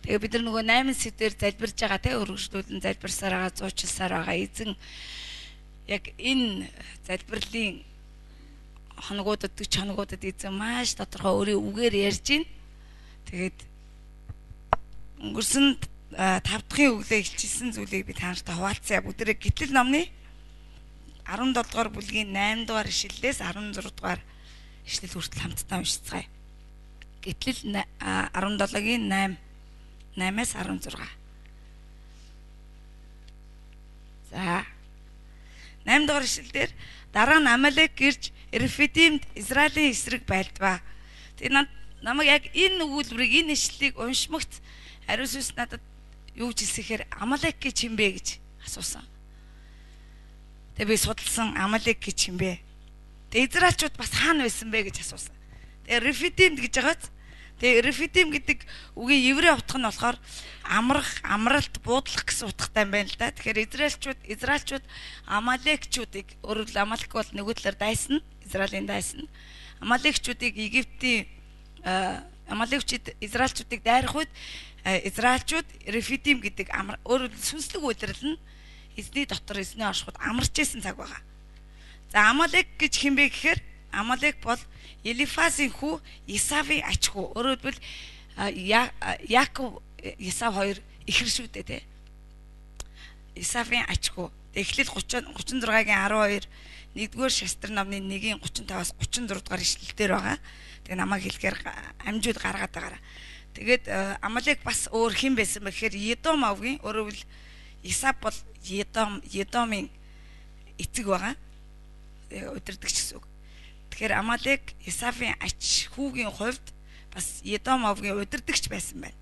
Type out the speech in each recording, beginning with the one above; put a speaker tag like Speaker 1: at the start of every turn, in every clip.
Speaker 1: Тэгээ бид нар нөгөө 8 сэдвээр залбирж байгаа те өргөжлүүлэн залбирсаар байгаа, зуучлсаар байгаа. Эзэн яг энэ залбирлын хоногудад 40 хоногудад эзэн маш тодорхой өөрийн үгээр ярьж байна. Тэгээд өнгөрсөн 5 дахь өглөө хилчилсэн зүйлийг би та нартай хуваалцъя. Бүгдээрээ Гитлэл номны 17 дугаар бүлгийн 8 дугаар ишлэлээс 16 дугаар ишлэл хүртэл хамтдаа уншицгаая. Гитлэл 17-гийн 8-аас 16. За 8 дугаар ишлэлдэр дараа нь Амалек гэрж Рефидимд Израилийн эсрэг байлдваа. Тэгээ намайг яг энэ өгүүлбэрийг энэ ишлэлийг уншмагт ариун сүнс надад юу гэж хэлсэхээр Амалек гэж юм бэ гэж асуусан. Тэгээ би судалсан Амалек гэж юм бэ. Тэгээ израильчууд бас хаана байсан бэ гэж асуусан. Тэгээ Рефидимд гэж байгааз. Тэгээ Рефидим гэдэг үгийн еврей утга нь болохоор амрах, амралт, буудлах гэсэн утгатай юм байна л да. Тэгэхээр израильчууд Амалекчүүдийг өөрөөр Амалек бол нөгөө талаар дайсан, Израилийн дайсан. Амалекчүүдийг Египтийн Амалекчид израильчүүдийг дайрах үед израильчууд Рефидим гэдэг өөрөөр сүнслэг үйлрэл нь эзний дотор эзний оршихуд амарч исэн цаг байгаа. За Амалек гэж хэн бэ гэхээр Амалек бол Елифазийн хүү Исавийн ач хүү. Өөрөөр хэлбэл Яаков Исав хоёр ихэр шүү дээ те. Исавийн ач хүү. Эхлэл 36-гийн 12 1-р шастрын номны 1-ийн 35-аас 36 дугаар ишлэлдэр байгаа. Тэгээ намайг хэлэхээр амжууд гаргаад байгаараа. Тэгээд Амалек бас өөр хэн байсан бэ гэхээр Едом овгийн өөрөөр хэлбэл Исав бол Едомын эцэг байгаа. Удирдагч гэсэн үг. Тэгэхээр Амалек Исавийн ач хүүгийн хувьд бас Едом овгийн удирдагч байсан байна.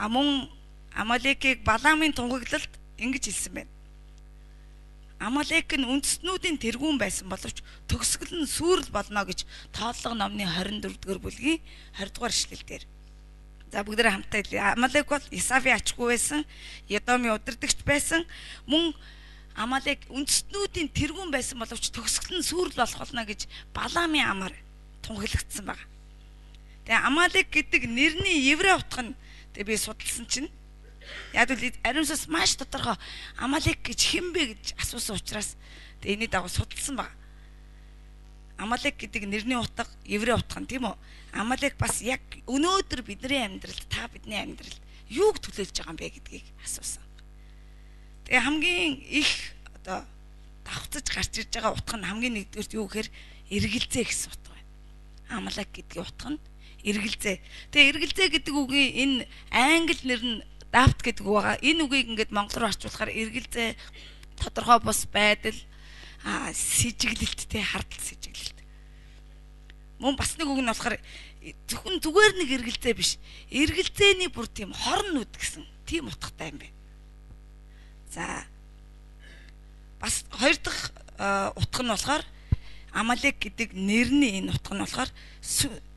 Speaker 1: Мөн Амалекийг Баламын тунхаглалд ингэж хэлсэн байна. Амалек нь үндэстнүүдийн тэргүүн байсан боловч төгсгөл нь сүрэл болно гэж Тооллого номны 24-р бүлгийн 20-р ишлэлдэр. За бүгдээ хамтдаа хэлье. Амалек бол Исавийн ач хүү байсан, Едомын удирдагч байсан. Мөн Амалек үндэстнүүдийн тэргүүн байсан боловч төгсгөл нь сүрэл болох болно гэж Баламын амаар тунхаглагдсан байна. Тэгээ Амалек гэдэг нэрний еврей утга нь тэгээ би судалсан чинь яг л ариун сүнс маш тодорхой Амалек гэж хэн бэ гэж асуусан учраас тэгээ энэний дагуу судалсан байна. Амалек гэдэг нэрний утга еврей утга нь тийм үү? Амалек бас яг өнөөдөр бидний амьдралд та бидний амьдралд юуг төлөөлж байгаа юм бэ гэдгийг асуусан. Тэгээ хамгийн их одоо давхцаж гарч ирж байгаа утга нь хамгийн нэгдүгээрт юу гэхээр эргэлзээ гэсэн утга байна. Амалек гэдгийн утга нь эргэлзээ. Тэгээ эргэлзээ гэдэг үгийн энэ англи нэр нь дафт гэдэг үг байгаа. Энэ үгийг ингээд монгол руу орчуулахаар эргэлзээ, тодорхой бус байдал, сэжиглэлттэй хардл сэжиглэлт. Мөн бас нэг үг нь болохоор зөвхөн зүгээр нэг эргэлзээ биш. Эргэлзээний бүр тийм хорн нүд гэсэн тийм утгатай юм байна. За бас хоёр дахь утга нь болохоор Амалек гэдэг нэрний энэ утга нь болохоор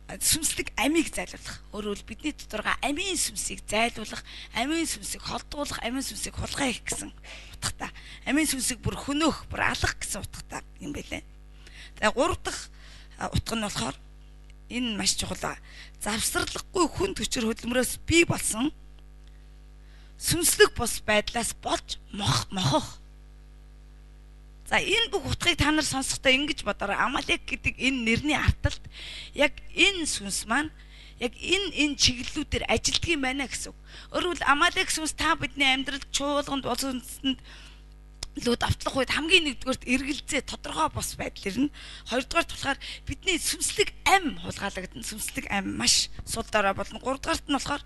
Speaker 1: сүнслэг амийг зайлуулах. Өөрөөр бидний дотор байгаа амийн сүнсийг зайлуулах, амийн сүнсийг холдуулах, амийн сүнсийг хулгай хийх гэсэн утгатай. Амийн сүнсийг бүр хөнөөх, бүр алах гэсэн утгатай юм байлээ. За гурав дахь утга нь болохоор энэ маш чухал. Завсралгүй хүн төчөр хөдөлмөрөөс бий болсон сүнслэг бус байдлаас болж мохох. За энэ бүх утгыг та нар сонсохдоо ингэж бодорой. Амалек гэдэг энэ нэрний арталт яг энэ сүнс маань яг энэ чиглэлүүдээр ажилтдаг юм байна гэсэн үг. Өөрөөр хэлбэл Амалек сүнс та бидний амьдралд чуулганд улс үндэстэнд лөө давтлах үед хамгийн нэгдүгээрт эргэлзээ тодорхой бос байдал ирнэ. Хоёрдугаарт болохоор бидний сүнслэг ам хулгайлагдана. Сүнслэг ам маш сул дорой болно. Гуравдугаарт нь болохоор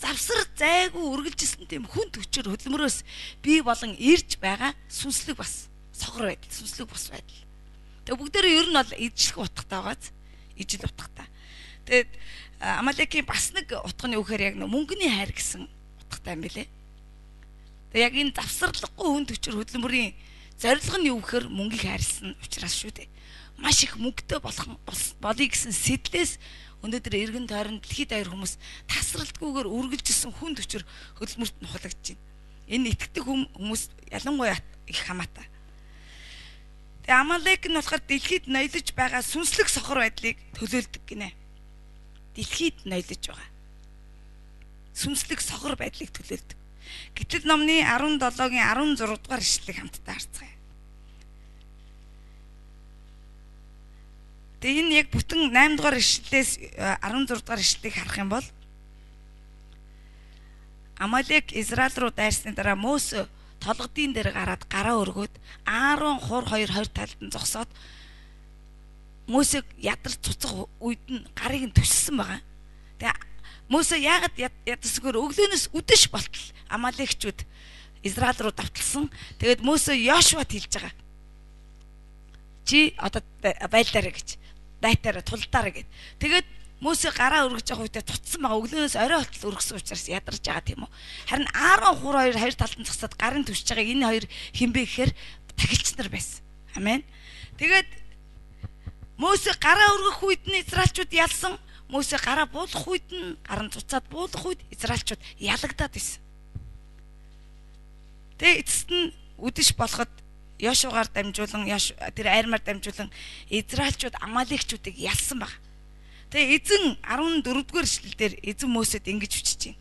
Speaker 1: завсар зайгүй үргэлжилсэн тийм хүн төчөр хөдөлмөрөөс бий болон ирж байгаа сүнслэг бас сохор байдал, сүнслэг бус байдал. Тэгээ бүгдээрээ ер нь бол ижлэх утгатай байгааз, ижил утгатай. Тэгээд Амалекийн бас нэг утга нь юу гэхээр яг мөнгөний хайр гэсэн утгатай юм билэ. Тэгээ яг энэ завсарлахгүй хүн төчөр хөдөлмөрийн зорилго нь юу гэхээр мөнгийг хайрлсан учраас шүү дээ. Маш их мөнгөтэй болъё гэсэн сэтлээс өнөөдөр эргэн тойрон дэлхийд даяар хүмүүс тасралтгүйгээр үргэлжилсэн хүн төчөр хөдөлмөрт нь хулагдж байна. Энэ итгэдэг хүмүүс ялангуяа их хамаатай. Тэгээ Амалек нь болохоор дэлхийд ноёлж байгаа сүнслэг сохор байдлыг төлөөлдөг гинэ. Дэлхийд ноёлж байгаа. сүнслэг согор байдлыг төлөөлдөг. Гэтэл номны 17-гийн 16 дугаар ишлэлийг хамтдаа харцгаая. Тэгээ энэ яг бүтэн 8 дугаар ишлэлээс 16 дугаар ишлэлийг харах юм бол Амалек Израиль руу дайрсны дараа Мөсө толгодын дээр гараад гараа өргөөд Аарон хур хоёр талд нь зогсоод Мөсөг ядарч цуцах үед нь гарыг нь төссөн байгаа. Тэгээ Мөсө яагаад ядарсгөр өглөөнөөс үдэш болтол Амалекчүүд Израиль руу давталсан. Тэгээд Мөсө Йошуад хэлж байгаа. Чи одоо байлдаарай гэж. Дайтаараа тулдаараа гэд. Тэгээд Мөсө гараа өргөж байгаа үедээ цуцсан байгаа. Өглөөнөөс орой хотол өргөсөн учраас ядарч байгаа тийм үү. Харин Аарон хур хоёр талд нь зогсоод гарын төсч байгаа энэ хоёр хинбэ гэхээр тагилч нар байсан. Амен. Тэгээд Мөсө гараа өргөх үед нь Израильчууд ялсан. Мөсө гараа буулгах үед нь гарын цуцаад буулгах үед Израильчууд ялагдаад байсан. Тэгээ эцэст нь үдэш болоход Йошуагаар дамжуулан тэр айрмаар дамжуулан Израильчууд Амалекчүүдийг ялсан баг. Тэгээ эзэн 14-р эшлэлдэр эзэн Мөсөд ингэж бичиж байна.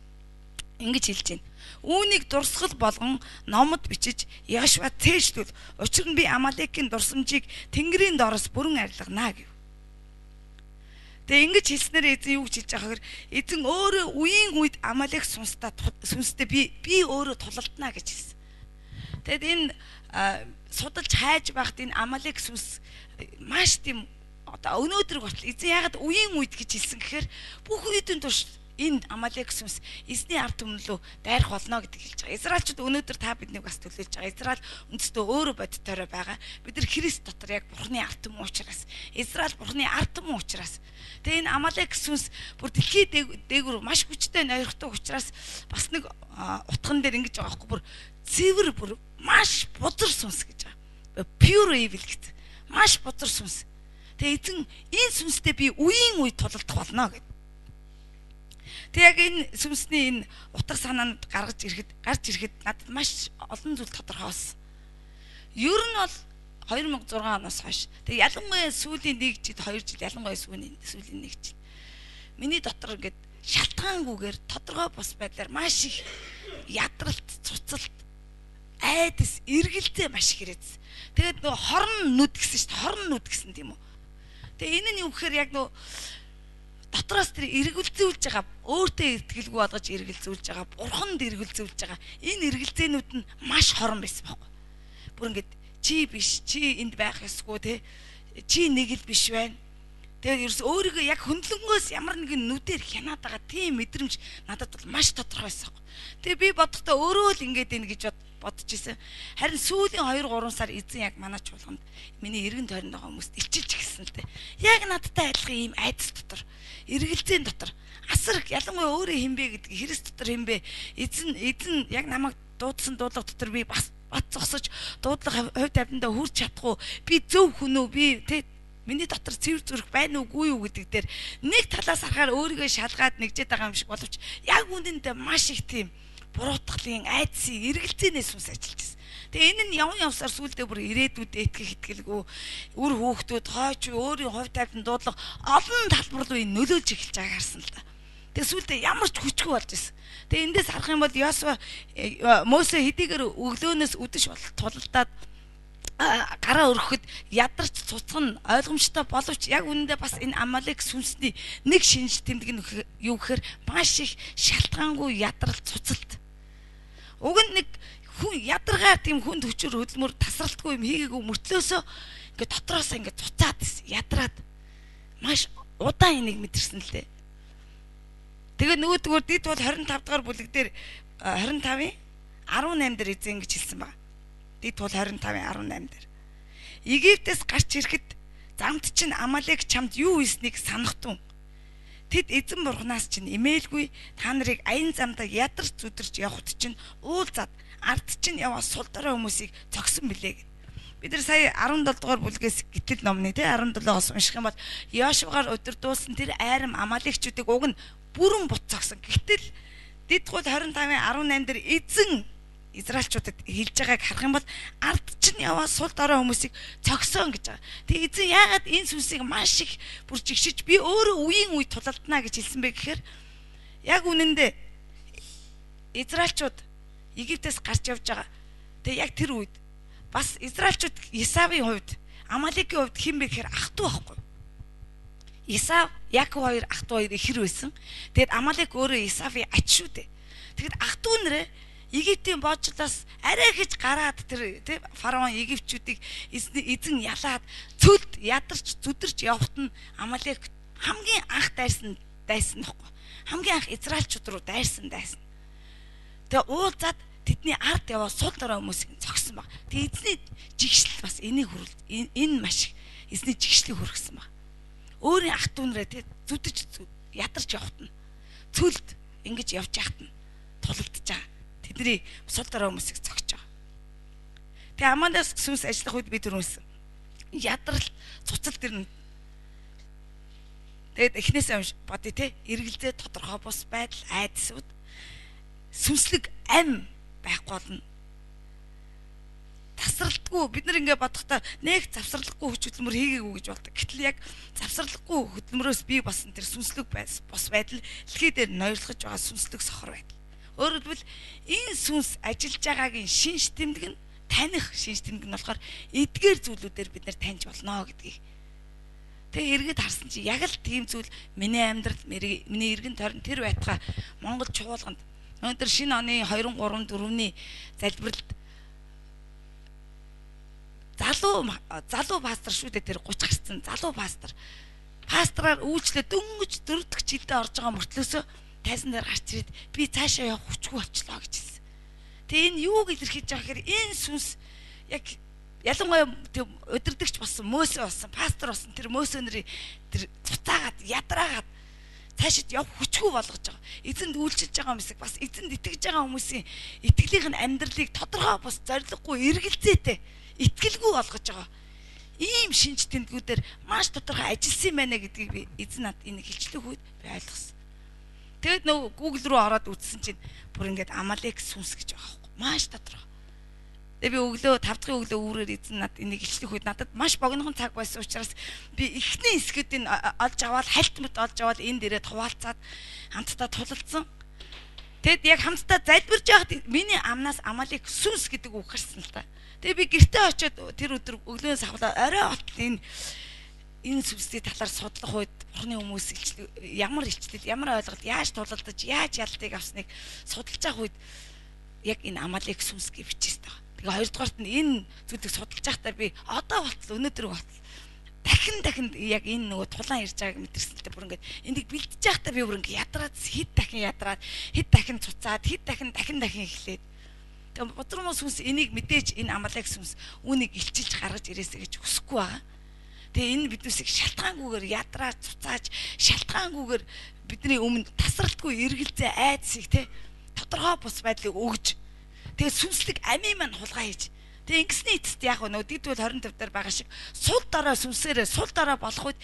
Speaker 1: Ингэж хэлж байна. Үүнийг дурсгал болгон номод бичиж Йошуа цээжлүүл. Учир нь би Амалекийн дурсамжийг Тэнгэрийн доороос бүрэн арилганаа гэв. Тэгээ ингэж хэлснээр эзэн юу гэж хэлж байгаа хэрэг эзэн өөрөө үеийн үед Амалек сүнстэй би өөрөө тулалдана гэж хэлсэн. Тэгэд энэ судалж хайж байхад энэ Амалек сүнс маш тийм одоо өнөөдөр хүртэл эзэн ягаад үеийн үед гэж хэлсэн гэхээр бүх үеийн турш энэ Амалек сүнс эзний ард түмэн рүү дайрах болно гэдэг хэлж байгаа. Израильчууд өнөөдөр та биднийг бас төлөөлж байгаа. Израиль үндэстээ өөрөө бодитойроо байгаа. Бид нар Христ дотор яг Бурхны ард түмэн учраас Израиль Бурхны ард түмэн учраас тэгээ энэ Амалек сүнс бүр дэлхий дээгүүр маш хүчтэй нойрхдог учраас бас нэг утган дээр ингэж байгаа байхгүй бүр цэвэр бүр маш бузар сүнс гэж байгаа. Pure evil гэдэг. Маш бузар сүнс. Тэгээ эзэн энэ сүнстэй би үеийн үед тулалдах болно гэдэг. Тэг яг энэ сүнсний энэ утга санаанд гарч ирэхэд надад маш олон зүйл тодорхойлсон. Ер нь бол 2006 оноос хойш. Тэг ялангуяа сүүлийн 1 жил 2 жил ялангуяа сүүлийн 1 жил. Миний дотор ингээд шалтгаангүйгээр тодорхой бус байдлаар маш их ядралт, цуцалт, айдас, эргэлзээ маш их ирээдсэн. Тэгээд нөгөө хорн нүд гэсэн шүү дээ. Хорн нүд гэсэн тийм үү. Тэгээ энэ нь юу гэхээр яг нөгөө дотроос тэр эргэлзүүлж байгаа өөртөө итгэлгүй болгож эргэлзүүлж байгаа бурханд эргэлзүүлж байгаа энэ эргэлзээнүүд нь маш хорон байсан байхгүй. Бүр ингээд чи биш чи энд байх ёсгүй те чи нэг л биш байна. Тэгээд ерөөс өөрийгөө яг хөндлөнгөөс ямар нэгэн нүдээр хянаад байгаа тийм мэдрэмж надад бол маш тодорхой байсан. Тэгээ би бодохдоо өөрөө л ингээд ийн гэж бодож исэн. Харин сүүлийн 2-3 сар эзэн яг манай чуулганд миний эргэн тойронд байгаа хүмүүст илчилж гисэн л дээ. Яг надтай адилхан ийм айдас дотор, эргэлзээний дотор асар ялангуяа өөрөө хинбэ гэдгийг Христ дотор хинбэ эзэн яг намайг дуудсан дуудлага дотор би бас бат зогсож дуудлага хувь тавьдандаа хүрч чадахгүй би зөв хүн үү би тэ миний дотор цэвэр зүрх байна уугүй юу гэдэг дээр нэг талаас харахаар өөрийгөө шалгаад нэгжээд байгаа юм шиг боловч яг үнэндээ маш их тийм буруутгалын айдсын эргэлзээнээс сүнс ажиллаж байсан. Тэгээ энэ нь явсаар сүулдэ бүр ирээдүйдээ итгэх итгэлгүй үр хөөхтүүд хойч өөрийн хувь тавьдан дуудлага олон талбар руу нөлөөлж эхэлж байгааг харсан л да. Тэгээ сүулдэ ямар ч хүчгүй болж байсан. Тэгээ эндээс харах юм бол Йошуа Мөсө хэдийгээр өглөөнөөс үдэш тулалдаад гараа өргөхөд ядарч цуцах нь ойлгомжтой боловч яг үнэндээ бас энэ Амалек сүнсний нэг шинж тэмдэг нь юу гэхээр маш их шалтгаангүй ядрал цуцалт. Уг нь нэг хүн ядаргаар тийм хүнд хүчээр хөдөлмөр тасралтгүй юм хийгээгүй мөртлөөсөө ингээд дотроосоо ингээд цуцаад ядраад маш удаан энийг мэдэрсэн л дээ. Тэгээ нөгөөдгөр дид бол 25 дугаар бүлэг дээр 25-ын 18 дээр эзэн ингэж хэлсэн байна. Дид бол 25-ын 18 дээр. Египтээс гарч ирэхэд замд чинь Амалек чамд юу хийснийг санахтун. Тэд эзэн бурхнаас чинь имээлгүй та нарыг аян замдаа ядарч зүдэрч явахт чинь уулзаад ард чинь яваа сул дорой хүмүүсийг цогсон билээ гэд. Бид нар сая 17 дугаар бүлгээс гитэл номны те 17-оос унших юм бол Йошуагаар өдөрдүүлсэн тэр айрам Амалекчүүдийг уг нь бүрэн буцаагсан. Гэтэл дид гол 25-ын 18 дээр эзэн Израильчуудад хэлж байгааг харах юм бол ард чинь яваа сул дорой хүмүүсийг цогсон гэж байгаа. Тэгээ эзэн яагаад энэ сүнсийг маш их бүр жигшиж би өөрөө үеийн үе тулалдана гэж хэлсэн бэ гэхээр яг үнэндээ Израильчууд Египтээс гарч явж байгаа. Тэгээ яг тэр үед бас Израильчууд Исавын хувьд Амалекийн хувьд хэн бэ гэхээр ах トゥ байхгүй. Исав Яков хоёр ах トゥ хоёр ихэр байсан. Тэгэд Амалек өөрөө Исавын ач шүү дээ. Тэгэд ах トゥ нэрээ Египтийн боочлоос арай гэж гараад тэр фараон Египтчүүдийг эзэн ялаад цөлд ядарч зүдэрч явхад нь Амалек хамгийн анх дайсан нөхгүй. Хамгийн анх Израильчууд руу дайсан. Тэгээ уулзаад тэдний ард яваа сул дорой хүмүүсийг зогсон баг. Тэгээ эзний жигшил бас энийг хүрэлт энэ маш эзний жигшлийг хүргэсэн баг. Өөрийн ах トゥ нэрээ тэг зүдэж ядарч явхад нь цөлд ингэж явж яхад нь тулалдаж байгаа. Тэдний сул дорой хүмүүсийг зогсож байгаа. Тэгээ Амалек сүнс ажиллах үед би түрүүнсэн. Ядрал цуцал дэрн. Тэгээд эхнээсээ бодъё те эргэлзээ тодорхой бус байдал айдсууд сүнслэг ам байхгүй болно. Тасралтгүй бид нар ингэ бодохдоо нэг завсралгүй хүч хөдөлмөр хийгээгүй гэж болдог. Гэтэл яг завсралгүй хөдөлмөрөөс бий болсон тэр сүнслэг бос байдал дэлхий дээр ноёрлохож байгаа сүнслэг сохор байдал. Өөрөөр хэлбэл энэ сүнс ажиллаж байгаагийн шинж тэмдэг нь таних шинж тэмдэг нь болохоор эдгээр зүйлүүдээр бид нар таньж болно гэдгийг. Тэгээ эргээд харсан чи яг л тийм зүйл миний амьдрал миний эргэн тойрон тэр байтугай Монгол чуулганд өнөөдөр шинэ оны 2 3 4-ний залбиралд залуу пастор шүү дээ тэр 30 гарсан залуу пастораар үйлчлээ дөнгөж 4 дахь жилдээ орж байгаа мөртлөөсөө тайзан дээр гарч ирээд би цаашаа явах хүчгүй болчлоо гэж хэлсэн. Тэгээ энэ юуг илэрхийлж байгаа гэхээр энэ сүнс яг ялангуяа өдөрдөгч болсон Мөсө болсон пастор болсон тэр Мөсөнөрийн тэр цуцаагаад ядраагаад цаашид явах хүчгүй болгож байгаа. Эзэнд үйлчилж байгаа хүмүүсийг бас эзэнд итгэж байгаа хүмүүсийн итгэлийнх нь амьдралыг тодорхой бус зориггүй эргэлзээтэй итгэлгүй болгож байгаа. Ийм шинж тэмдгүүдээр маш тодорхой ажилласан байна гэдгийг би эзэн над энэ хэлчлэх үед би ойлгосон. Тэгэд нөгөө Google руу ороод үзсэн чинь бүр ингээд Амалек сүнс гэж байгаа байхгүй. Маш тодорхой. Тэгээ би өглөө 5 дахь өглөө үүрээр эзэн над энийг хэлчлэх үед надад маш богинохон цаг байсан учраас би эхний хэсгүүдийг олж аваад хальт мэт олж аваад энэ дээрээ хуваалцаад хамтдаа тулалдсан. Тэгэд яг хамтдаа залбирж байхад миний амнаас Амалек сүнс гэдэг үг гарсан л та. Тэгээ би гэртээ очиод тэр өдөр өглөөнөөс авлаа орой хот энэ сүнсний талаар судлах үед бурхны хүмүүс ямар илчлэл ямар ойлголт яаж тулалдаж яаж ялтыг авсныг судалж авах үед яг энэ Амалек сүнс гэж бичсэн таа. Тэгээ хоёрдугаарт нь энэ зүйлийг судалж байхдаа би одоо болтол өнөөдөр болтол дахин яг энэ нөгөө тулаан ирж байгааг мэдэрсэн л дээ бүр ингээд энийг бэлдэж байхдаа би бүр ингээд ядраад хэд дахин цуцаад хэд дахин эхлээд тэгээ бодрому сүнс энийг мэдээж энэ Амалек сүнс үүнийг илчилж гаргаж ирээсэ гэж хүсэхгүй байгаа. Тэгээ энэ биднээсийг шалтгаангүйгээр ядраад цуцааж шалтгаангүйгээр бидний өмнө тасралтгүй эргэлзээ айдсыг те тодорхой бус байдлыг өгж тэгээ сүнслэг амийн маань хулгай хийж тэгээ ингэсний эцэст яг нөө дидвэл 25 дээр байгаа шиг сул дараа сүнсээрээ сул дараа болох үед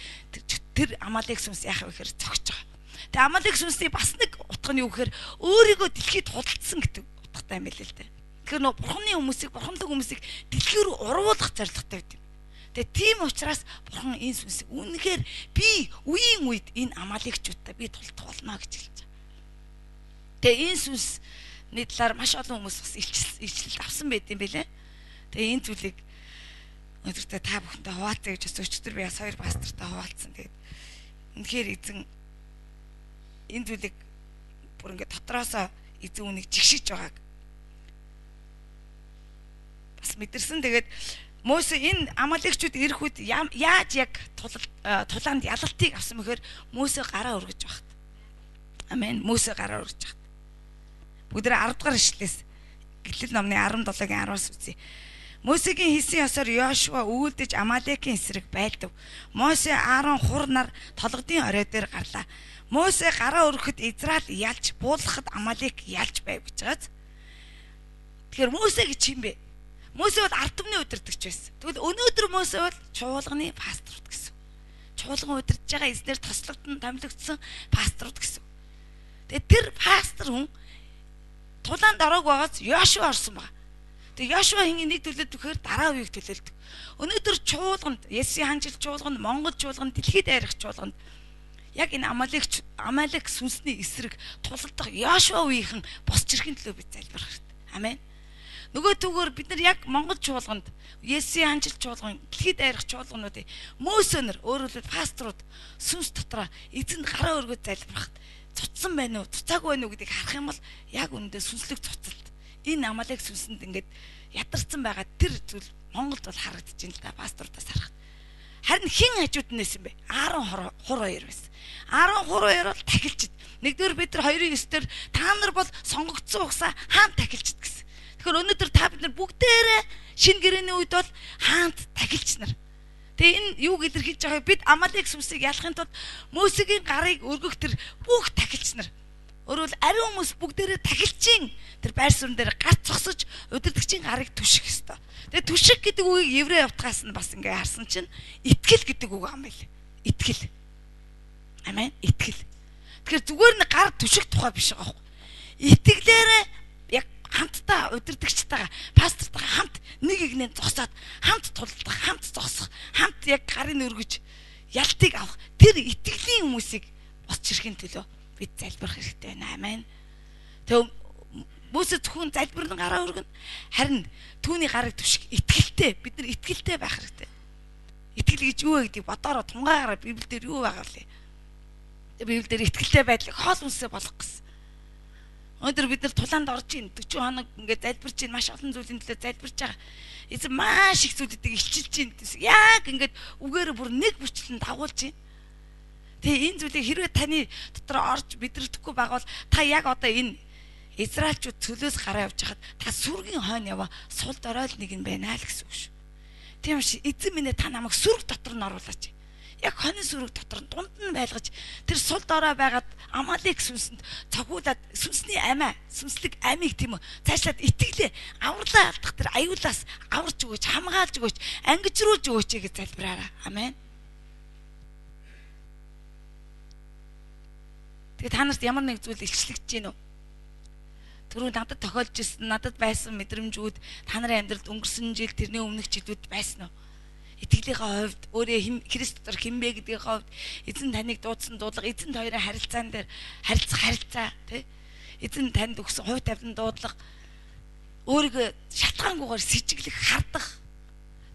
Speaker 1: тэр Амалек сүнс яах вэ гэхээр цогч байгаа. Тэгээ Амалек сүнсний бас нэг утга нь юу гэхээр өөрийгөө дэлхийд худалдсан гэдэг утгатай юм байл л дээ. Тэгэхээр нөө бурхны хүмүүсийг дэлхий рүү уруулах зорилготой байд юм. Тэгээ тийм учраас бурхан энэ сүнсийг үнэхээр би үеийн үед энэ Амалекчуудтай би тулдах болно гэж хэлж байгаа. Тэгээ энэ сүнсний талаар маш олон хүмүүс бас илчлэл авсан байт юм байлээ. Тэгээ энэ зүйлийг өнөөдөр та бүхэндээ хуваалцъя гэж бас өчигдөр би бас 2 пастортай хуваалцсан. Тэгээд үнэхээр эзэн энэ зүйлийг бүр ингээд дотроосоо эзэн үнийг жигшиж байгааг бас мэдэрсэн. Тэгээд Мөсө энэ Амалекчууд ирэх үед яаж яг тулаанд ялалтыг авсан мэхээр Мөсө гараа өргөж багт. Амен. Мөсө гараа өргөж багт. Бүгдээ 10 дугаар ишлээс Гэтэл номны 17-гийн 10-аас үзье. Мөсегийн хийсэн ёсоор Йошуа үүлдэж Амалекийн эсрэг байлдав. Мосе Аарон хур нар толгодын орой дээр гарлаа. Мосе гараа өргөхөд Израиль ялж буулгахад Амалек ялж байв гэж байгаа. Тэгэхээр Мосе гэж юм бэ? Мосе бол ард түмний удирдагч байсан. Тэгвэл өнөөдөр Мосе бол чуулганы пасторууд гэсэн. Чуулган удирдах байгаа эзнэр тослогдсон, томилогдсон пасторууд гэсэн. Тэгээд тэр пастор хүн тулаанд ороог байгаас Йошуа орсон байна. Тэгээд Йошуа энийг төлөвлөд гэхээр дараа үеийг төлөвлөдөг. Өнөөдөр чуулганд, Есүсийн ханчил чуулганд, Монгол чуулганд, дэлхийд дайрах чуулганд яг энэ Амалик сүнсний эсрэг тулалдах Йошуагийн босч ирэхин төлөө бид залбирах хэрэгтэй. Амен. Нөгөө түгээр бид нар яг Монгол чуулганд Есүсийн анчил чуулган, дэлхийд дайрах чуулгануудын мөөсөнөр өөрөлд пасторууд сүнс дотроо эзэнд гараа өргөж залбирахад цуцсан байна уу, цуцаагүй байна уу гэдгийг харах юм бол яг үүндээ сүнслэг цуцалт. Энэ Амалик сүнсэнд ингээд ядарсан байгаа тэр зүйл Монголд бол харагдаж байна л да, пасторудаас харахад. Харин хин хажууд нь нэсэн бэ? Аарон хур хоёр байсан. Аарон хур хоёр бол тахилчид. Нэгдүгээр бид нар 2:9 дээр та нар бол сонгогдсон угсаа хаан тахилчид гэсэн. Тэгэхээр өнөөдөр та бид нар бүгдээрээ шинэ гэрээний үед бол хаант тахилч нар. Тэгээ энэ юуг илэрхийлж байгаа бид Амалик сүнсийг ялахын тулд Мөсегийн гарыг өргөх тэр бүх тахилч нар. Өөрөөр ариун хүмүүс бүгдээрээ тахилчийн тэр байр суурин дээр гарц зогсож удирдагчийн гарыг түших ёстой. Тэгээ түших гэдэг үгийг еврей утгаас нь бас ингээ харсан чинь итгэл гэдэг үг юм байл. Итгэл. Амен. Итгэл. Тэгэхээр зүгээр нэг гар түших тухай биш байгаа юм. Итгэлээрээ яг хамтдаа удирдагчтайгаа пастортайгаа хамт нэг игнээ зогсоод хамт тулдах, хамт зогсох, хамт яг гарын өргөж ялтыг авах тэр итгэлийн хүмүүсийг босч ирэхин төлөө бид залбирах хэрэгтэй байна. Амен. Тэг Мөсө зөвхөн залбирны гараа өргөн харин түүний гарыг түших итгэлтэй бид нар итгэлтэй байх хэрэгтэй. Итгэл гэж юу вэ гэдгийг бодороо тунгаагаараа Библиэлд юу байгаа вэ? Библиэлд итгэлтэй байдлыг хоол үнсээ болгох гэсэн. Өнөөдөр бид нар тулаанд орж ийн 40 хоног ингээд залбирч ийн маш олон зүйлийн төлөө залбирч байгаа. Эзэн маш их зүйлүүдийг илчилж ийн гэсэн. Яг ингээд үгээр бүр нэг бүрчлэн дагуулж ийн. Тэгээ энэ зүйлийг хэрвээ таны дотор орж мэдрэхгүй байгавал та яг одоо энэ Израильчууд цөлөөс гараа явж хахад та сүргийн хойно яваа сул дорой нэг нь байна л гэсэн үг шүү. Тийм шүү. Эзэн минь та намайг сүрг дотор нь оруулаач. Яг хонин сүрэг дотор нь дунд нь байлгаж тэр сул дорой байгаад Амалик сүнсэнд цогуулаад сүнсний амиа, сүнслэг амийг тийм үү цаашлаад итгэлээ авралаа алдах тэр аюулаас аварч өгөөч, хамгаалж өгөөч, ангижруулж өгөөч гэж залбираарай. Амен. Тэгээд та нарт ямар нэг зүйл илчлэгдэж гинөө? Түрүү надад тохиолж ирсэн, надад байсан мэдрэмжүүд та нарын амьдралд өнгөрсөн жил тэрний өмнөх жилүүд байсан уу? Итгэлийнхаа хувьд өөрөө Христ дотор хинбэ гэдгийн хувьд эзэн таныг дуудсан дуудлага, эзэн хоёрын харилцаан дээр харилцаа тий? Эзэн танд өгсөн хувь тавилан дуудлага өөрийгөө шалтгаангүйгээр сэжиглэх, хардах.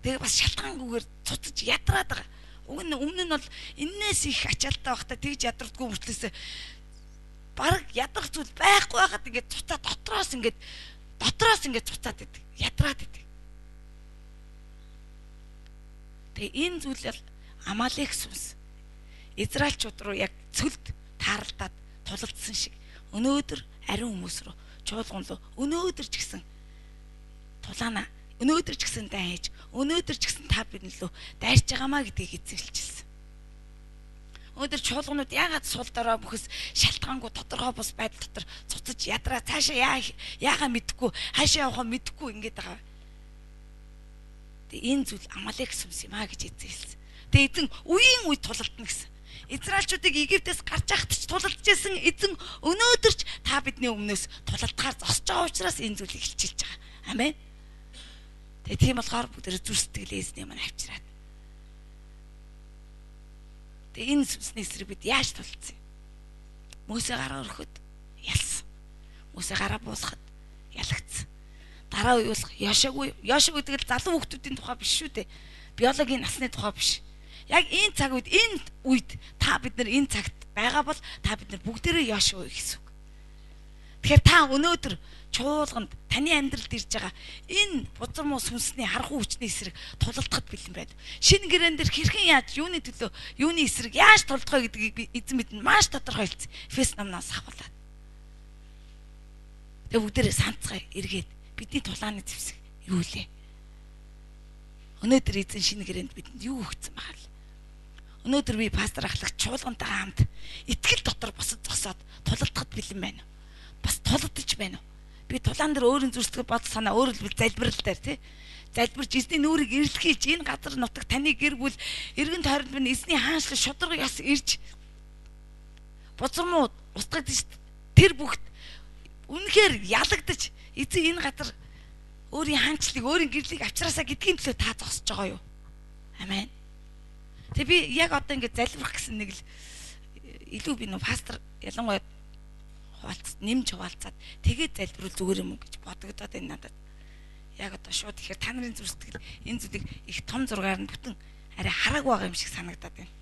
Speaker 1: Тэгээ бас шалтгаангүйгээр цуцаж ядраад байгаа. Өмнө нь бол энээс их ачаалттай байхдаа тэгж ядардггүй мөртлөөс бараг ядрах зүйл байхгүй байхад ингээд цуцаа дотроос ингээд цуцаад идэг. Ядраад идэг. Тэгээ энэ зүйл бол Амалик сүнс Израильчууд руу яг цөлд тааралдаад тулалдсан шиг өнөөдөр ариун хүмүүс рүү чуулган руу өнөөдөр ч гэсэн тулаана өнөөдөр ч гэсэн дайж өнөөдөр ч гэсэн та бидний лөө дайрч байгаамаа гэдгийг эзэлчихсэн. Өнөөдөр чуулганууд яагаад сул дорой бүхэс шалтгаангүй тодорхой бус байдал дотор цуцаж ядраа цаашаа яагаа мэдэхгүй хаашаа явахаа мэдэхгүй ингэж байгаа. Тэгээ энэ зүйл Амалик сүнс юм аа гэж эзэлсэн. Тэгээ эзэн үеийн үед тулалдна гэсэн. Израильчуудыг Египтээс гарч яхад ч тулалдж байсан эзэн өнөөдөр ч та бидний өмнөөс тулалдахаар зогсож байгаа учраас энэ зүйлийг хилчилж байгаа. Амен. Тэгээ тийм болохоор бүгд зүр сэтгэлээ эзний маань авчираад. Тэгээ энэ сүнсний эсрэг бид яаж тулцсан? Мөсө гараа өрөхөд ялсан. Мөсө гараа буусахад ялагдсан. Дараа уйлах Йошуа гэдэг л залуу хүүхдүүдийн тухай биш шүү дээ. Биологийн насны тухай биш. Яг энэ цаг үед та бид нар энэ цагт байгаа бол та бид нар бүгдээрээ Йошуа гэсэн үг. Тэгэхээр та өнөөдөр чуулганд таны амьдралд ирж байгаа энэ бузар муу сүнсний харахуй хүчний эсрэг тулалдахад бэлэн байна. Шинэ гэрээн дээр хэрхэн яаж юуны төлөө юуны эсрэг яаж тулдах вэ гэдгийг эзэн бидэнд маш тодорхой хэлсэн. Эфес номноос авахлаа. Тэгээ бүгдээрээ санацгай эргээд бидний тулааны зэвсэг юу лээ? Өнөөдөр эзэн шинэ гэрээнд бидэнд юу өгсөн байгаа вэ? Өнөөдөр би пастор ахлагч чуулгантайгаа хамт итгэл дотор босод зогсоод тулалдахад бэлэн байна. Бас тулалдаж байна. Би тулаан дээр өөрийн зүрстгэл бод санаа өөрөө л залбирал дээр тий. Залбирч эзний нүрийг эрэлхийлж энэ газар нутаг таны гэр бүл эргэн тойронд минь эзний хаанчлал шударга яс ирж бузар муу устгагдж тэр бүгд үнэхээр ялагдаж эзэн энэ газар өөрийн хаанчлалыг өөрийн гэрлийг авчраасаа гэдгийн төлөө та зогсож байгаа юу? Амен. Тэг би яг одоо ингэ залбирах гэсэн нэг л илүү би нөө пастор ялангуяа нэмж хуваалцаад тэгээд залбирвал зүгээр юм уу гэж бодогдоод байна надад. Яг одоо шууд тэгэхээр та нарын зүрстгэл энэ зүйлийг их том зургаар нь бүтэн арай хараг байгаа юм шиг санагдаад байна.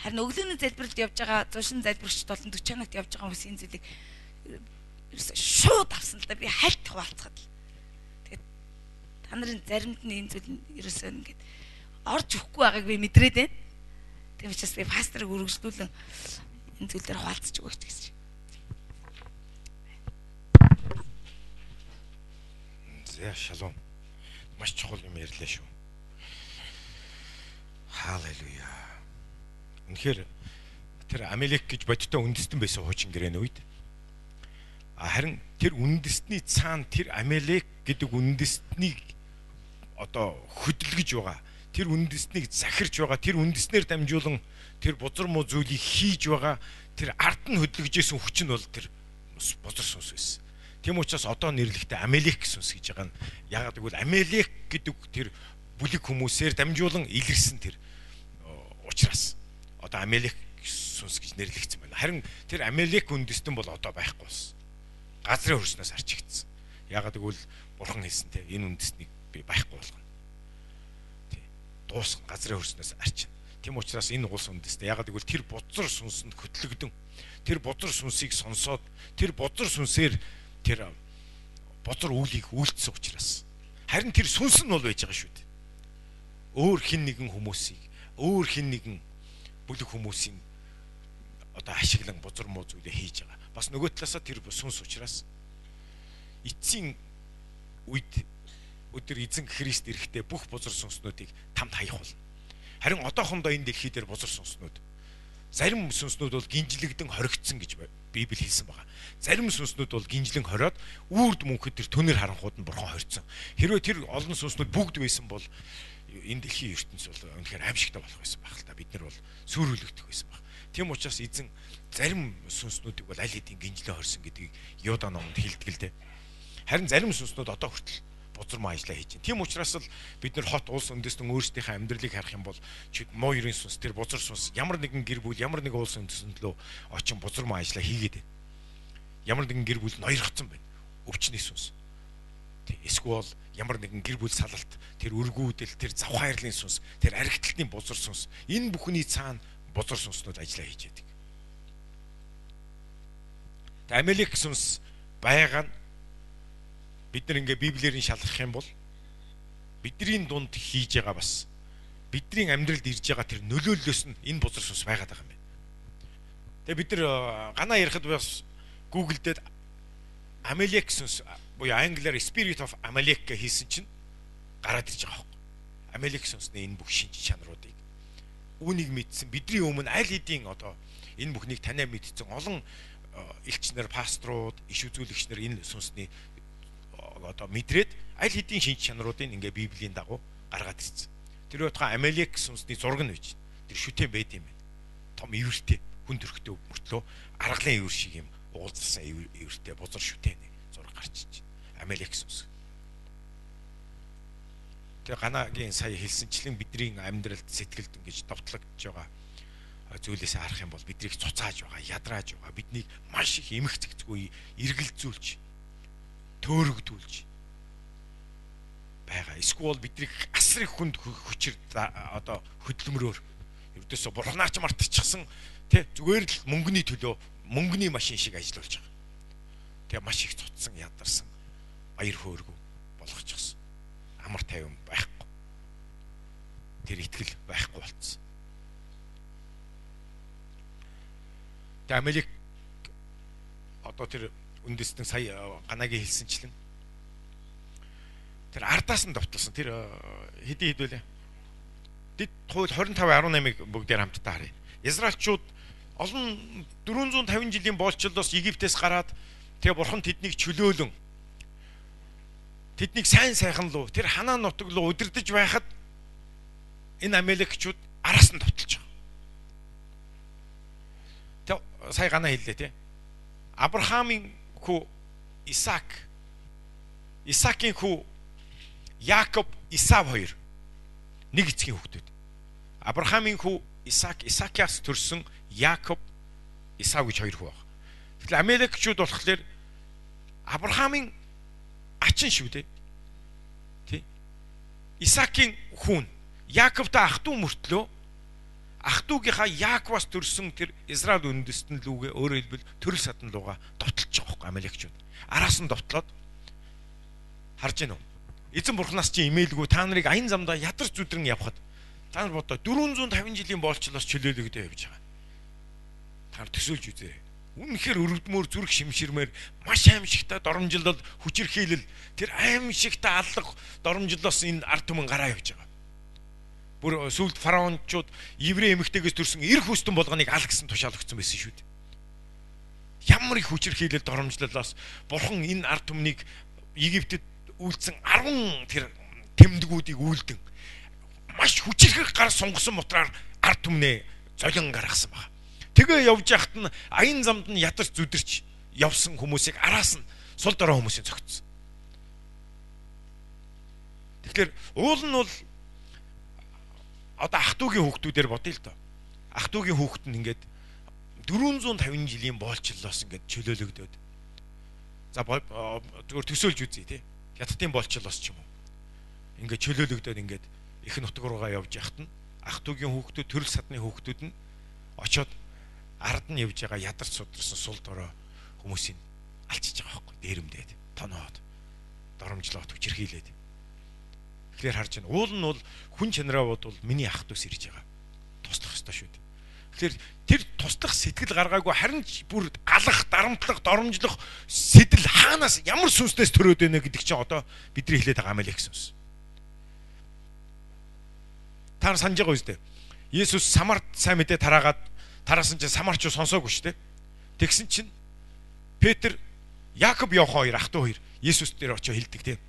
Speaker 1: Харин өглөөний залбиралд явж байгаа зуршин залбирагчд болон 40 хоногт явж байгаа хүмүүс энэ зүйлийг шууд авсан л да би хальт хуваалцахад л. Тэгээд та нарын заримд нь энэ зүйл нь ерөөсөө ингээд орж өгөхгүй байгааг би мэдрээд байна. Тийм учраас би пасторыг үргэлжлүүлэн энэ зүйл дээр хуваалцаж өгөөч гэж.
Speaker 2: За шалом. Маш чухал юм ярьлаа шүү. Халелуя. Үнэхээр тэр Амелек гэж бодиттой үндэстэн байсан хуучин гэрээний үед. Харин тэр үндэстний цаана тэр Амелек гэдэг үндэстнийг одоо хөдөлгөж байгаа. Тэр үндэстнийг захирч байгаа. Тэр үндэснээр дамжуулан тэр бузар муу зүйлийг хийж байгаа. Тэр ард нь хөдөлгөжсэн хүч нь бол тэр бузар сүнс байсан. Тийм учраас одоо нэрлэхдээ Амелек сүнс гэж байгаа нь ягаад гэвэл Амелек гэдэг тэр бүлэг хүмүүсээр дамжуулан илэрсэн тэр учраас одоо Амелек сүнс гэж нэрлэгдсэн байна. Харин тэр Амелек үндэстэн бол одоо байхгүй болсон. Газрын хөрснөөс арчигдсан. Ягаад гэвэл бурхан хэлсэн те энэ үндэстнийг би байхгүй болгоно. Тий. Дуусах газрын хөрснөөс арчина. Тийм учраас энэ улс үндэстэн ягаад гэвэл тэр бузар сүнсэнд хөтлөгдөн тэр бузар сүнсийг сонсоод тэр бузар сүнсээр тэр бузар үүлийг үйлдсэн учраас харин тэр сүнс нь бол байж байгаа шүү дээ. Өөр хин нэгэн хүмүүсийг өөр хин нэгэн бүлэг хүмүүсийн одоо ашиглан бузар муу зүйлээ хийж байгаа. Бас нөгөө талаасаа тэр сүнс учраас эцсийн үед өдөр эзэн Христ ирэхдээ бүх бузар сүнснүүдийг тамд хаях болно. Харин одоохондоо энэ дэлхий дээр бузар сүнснүүд зарим сүнснүүд бол гинжлэгдэн хоригдсон гэж Библи хэлсэн байгаа. Зарим сүнснүүд бол гинжлэн хориод үрд мөнхөд тэр төнөр харанхууд нь бурхан хоригдсон. Хэрвээ тэр олон сүнснүүд бүгд байсан бол энэ дэлхийн ертөнц бол үнэхээр аимшигтай болох байсан байх л та. Бид нар бол сүрүүлэгдэх байсан баг. Тийм учраас эзэн зарим сүнснүүдийг бол аль хэдийн гинжлэн хорьсон гэдгийг Юда номонд хэлдэг л дээ. Харин зарим сүнснүүд одоо хүртэл бузар маа ажиллаа хийж байна. Тийм учраас л бид нар хот улс үндэстэн өөрсдийнхээ амьдралыг харах юм бол муу ерийн сүнс тэр бузар сүнс ямар нэгэн гэр бүл ямар нэгэн улс үндэстэнд лөө очин бузар маа ажиллаа хийгээд байна. Ямар нэгэн гэр бүл ноёрхсон байна. Өвчний сүнс. Эсвэл ямар нэгэн гэр бүл салалт тэр өргүүдэл тэр завхаарлын сүнс тэр архитектийн бузар сүнс энэ бүхний цаана бузар сүнснүүд ажиллаа хийж байдаг. Амелек сүнс байгаа нь бид нар ингээ Библиэр нь шалгах юм бол бидний дунд хийж байгаа бас бидний амьдралд ирж байгаа тэр нөлөөллөөс нь энэ бузар сүнс байгаад байгаа юм байна. Тэгээ бид нар ганаа ярихад бас Google дээр Амелек сүнс буюу англиар Spirit of Amalek хийсэн чинь гараад ирж байгаа байхгүй. Амелек сүнсний энэ бүх шинж чанаруудыг үүнийг мэдсэн бидний өмнө аль хэдийн одоо энэ бүхнийг танаа мэдсэн олон элч нар, пасторууд, иш үзүүлэгч нар энэ сүнсний одоо мэдрээд аль хэдийн шинж чанаруудыг ингээ Библийн дагуу гаргаад ирсэн. Тэр утгаа Амелек сүнсний зураг нь байж. Тэр шүтэн байд юм байна. Том ивэртэй, хүн төрхтэй мөртлөө аргалын ивэр шиг юм уулзсан ивэртэй бузар шүтэн зураг гарч иж. Амелек сүнс. Тэр ганагийн сая хэлсэнчлэн бидний амьдралд сэтгэлд ингэж довтлогдож байгаа зүйлээс харах юм бол биднийг цуцааж байгаа, ядрааж байгаа, биднийг маш их эмх зэгцгүй эргэлзүүлж төөрөгдүүлж байгаа. Эсвэл биднийг асар их хүнд хүчээр одоо хөдөлмөрөөр ердөөсө бурхнаач мартчихсан тий зүгээр л мөнгөний төлөө мөнгөний машин шиг ажиллаулж байгаа. Тэгээ маш их цуцсан ядарсан баяр хөөргөө болгочихсон. Амар тайван байхгүй. Тэр итгэл байхгүй болцсон. Тэгээ Амелек одоо тэр үндэстэн сая ганагийн хэлсэнчлэн тэр ардаас нь довтлсон тэр хэдий хэд вэ? Дэд хууль 25:18-ыг бүгдээр хамтдаа харъя. Израильчууд олон 450 жилийн боолчлолоос Египтээс гараад тэгээ бурхан тэднийг чөлөөлөн тэднийг сайн сайхан луу тэр ханаа нутаг руу удирдах байхад энэ Амелекчүүд араас нь довтлож байгаа. Тэг сая ганаа хэллээ тий. Авраамын хүү Исаак, Исаакийн хүү Яаков, Исав хоёр нэг эцгийн хүүхдүүд. Авраамын хүү Исаак, Исаакиас төрсөн Яаков, Исав гэж хоёр хүү байна. Тэгэхээр Амелекчүүд болохоор Авраамын ачин шүү дээ. Тий. Исаакийн хүн Яаковтай ах トゥ мөртлөө ах トゥ гийнхаа Яаковаас төрсөн тэр Израиль үндэстэн лүүгээ өөрөөр хэлбэл төрөл садан лууга довтолж байгаа байхгүй Амелекчүүд. Араас нь довтлоод харж гинөө. Эзэн бурхнаас чи имэйлгүй та нарыг аян замдаа ядарч зүдрэн явхад та нар бодоо 450 жилийн боолчлоос чөлөөлөгдөө явж байгаа. Та нар төсөөлж үзээрэй. Үнэхээр өргөдмөр зүрх шимширмээр маш аимшигтай доромжилол хүчирхийлэл тэр аимшигтай аллах доромжлоос энэ ард түмэн гараа явж байгаа. Бүр сүлд фараончууд еврей эмэгтэйгээс төрсөн эр хүстэн болгоныг ал гэсэн тушаал өгсөн байсан шүү дээ. Ямар их хүчирхийлэл доромжлолоос бурхан энэ ард түмнийг Египтэд үйлцэн 10 тэр тэмдгүүдийг үйлдэн маш хүчирхэг гар сунгасан мутраар ард түмнээ золин гаргасан баг. Тэгээ явж яхад нь аян замд нь ядарч зүдэрч явсан хүмүүсийг араас нь сул дорой хүмүүсийн цогцсон. Тэгэхээр уул нь бол одоо ах トゥ гийн хүүхдүүдээр бодъё л доо. Ах トゥ гийн хүүхэд нь ингээд 450 жилийн боолчлолоос ингээд чөлөөлөгдөөд. За зүгээр төсөөлж үзье тий. Хятадын боолчлолоос ч юм уу. Ингээд чөлөөлөгдөөд ингээд их нутаг руугаа явж яхад нь ах トゥ гийн хүүхдүүд төрөл садны хүүхдүүд нь очоод ард нь явж байгаа ядарч сударсан сул дорой хүмүүсийг алчиж байгаа байхгүй дээрэмдээд тоноод доромжлоод хүчирхийлээд. Тэгэхээр харж байна. Уул нь бол хүн чанараа бодвол миний ах トゥ сэрж байгаа. Туслах ёстой шүү дээ. Тэгэхээр тэр туслах сэтгэл гаргаагүй харин бүр алах, дарамтлах, доромжлох сэтэл хаанаас ямар сүнснээс төрөөд байна гэдэг чинь одоо бидний хэлээд байгаа Амелек сүнс. Та нар санаж байгаа үстэй. Есүс Самарт сайн мэдээ тараагаад тараасан чинь Самарч сонсоогүй шүү дээ. Тэгсэн чинь Петр, Яаков явах хоёр ах トゥ хоёр Есүс дээр очиж хэлдэг тийм.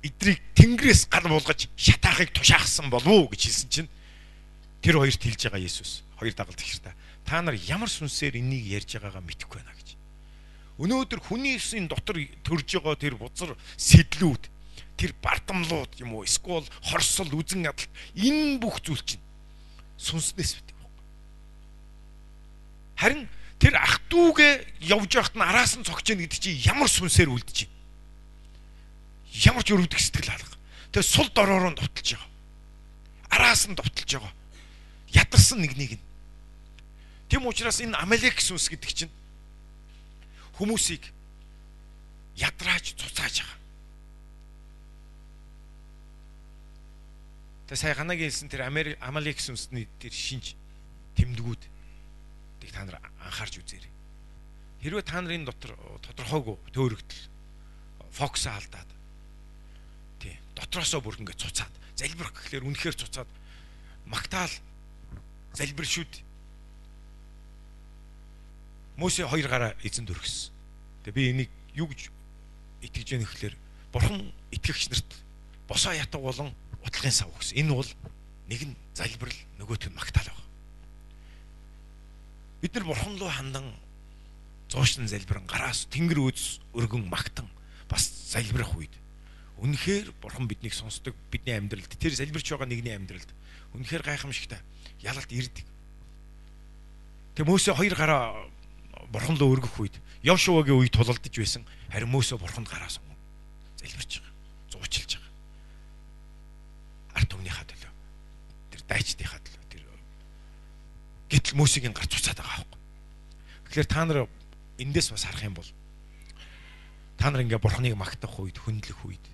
Speaker 2: Эдрийг тэнгэрээс гал буулгаж шатаахыг тушаахсан болов уу гэж хэлсэн чинь тэр хоёрт хэлж байгаа Есүс. Хоёр дагалт ихэр та нар ямар сүнсээр энийг ярьж байгаагаа мэдэхгүй байна гэж. Өнөөдөр хүний эсийн дотор төрж байгаа тэр бузар сэдлүүд, тэр бардамлууд юм уу, эсвэл хорсол, үзэн ядалт энэ бүх зүйл чинь сүнснээс бит. Харин тэр ах トゥ гээ явж байхад нь араас нь цогч ийн гэдэг чинь ямар сүнсээр үлдэж байна. Ямар ч өрөвдөх сэтгэл алга. Тэгээ сул дороор нь довтолж байгаа. Араас нь довтолж байгаа. Ядарсан нэгнийг нь. Тэм учраас энэ Амелек сүнс гэдэг чинь хүмүүсийг ядрааж цуцааж байгаа. Тэгээ сая ханагийн хэлсэн тэр Амелек сүнсний тэр шинж тэмдгүүд та нар анхаарч үзээрэй. Хэрвээ та нарын дотор тодорхойгүй төөрөгдөл фокус алдаад тий дотроосоо бүр ингэ цуцаад залбирах гэхлээр үнэхээр цуцаад магтаал залбир шүд. Мосе хоёр гараа эзэн дөргсөн. Тэгээ би энийг юу гэж итгэж яах гэхлээр бурхан итгэгч нарт босоо ятг болон утлагын сав гэсэн. Энэ бол нэг нь залбирал, нөгөөх нь магтаал байна. Бид нар бурхан руу хандан зоошлон залбиран гараас тэнгэр үз өргөн магтан бас залбирах үед үнэхээр бурхан биднийг сонсдог, бидний амьдралд тэр залбирч байгаа нэгний амьдралд үнэхээр гайхамшигтай ялалт ирдэг. Тэг Мөсө хоёр гараа бурхан руу өргөх үед яв шуваагийн үед тулалдаж байсан. Харин Мөсө бурханд гараа сум залбирч байгаа. Зуучилж байгаа. Ард түмнийхээ төлөө. Тэр дайчдынхаа төлөө. Гэтэл Мөсегийн гар цуцаад байгаа байхгүй. Тэгэхээр та нар эндээс бас харах юм бол та нар ингээ бурхныг магтах үед, хүндлэх үед